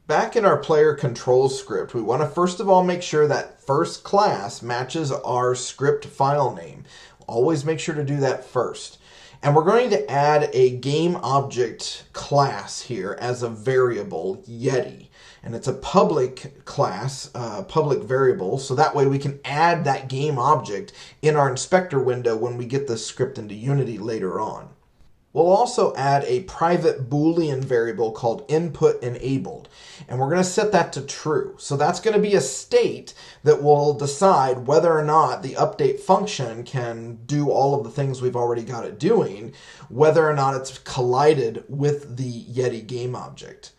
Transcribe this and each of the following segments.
Back in our player control script, we want to first of all make sure that first class matches our script file name. Always make sure to do that first. And we're going to add a game object class here as a variable, Yeti. And it's a public class, public variable, so that way we can add that game object in our inspector window when we get this script into Unity later on. We'll also add a private Boolean variable called input enabled, and we're going to set that to true. So that's going to be a state that will decide whether or not the update function can do all of the things we've already got it doing, whether or not it's collided with the Yeti game object.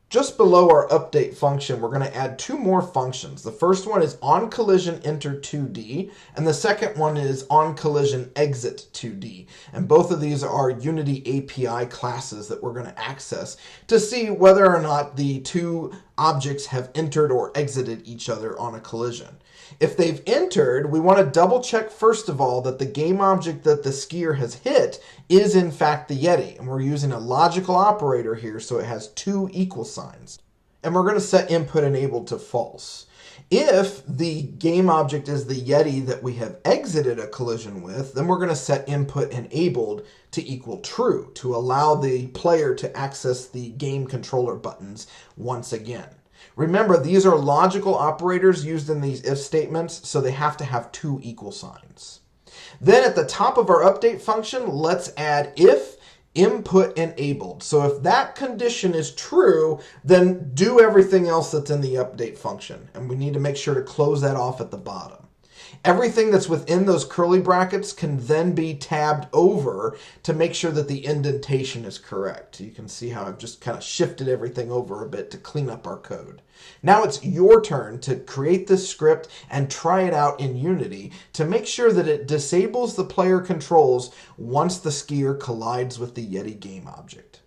Just below our update function, we're going to add two more functions. The first one is onCollision enter 2D, and the second one is onCollision exit 2D. And both of these are Unity API classes that we're going to access to see whether or not the two objects have entered or exited each other on a collision. If they've entered, we want to double check first of all that the game object that the skier has hit is in fact the Yeti. And we're using a logical operator here, so it has two equal signs. And we're going to set input enabled to false. If the game object is the Yeti that we have exited a collision with, then we're going to set input enabled to equal true to allow the player to access the game controller buttons once again. Remember, these are logical operators used in these if statements, so they have to have two equal signs. Then at the top of our update function, let's add if input enabled. So if that condition is true, then do everything else that's in the update function. And we need to make sure to close that off at the bottom. Everything that's within those curly brackets can then be tabbed over to make sure that the indentation is correct. You can see how I've just kind of shifted everything over a bit to clean up our code. Now it's your turn to create this script and try it out in Unity to make sure that it disables the player controls once the skier collides with the Yeti game object.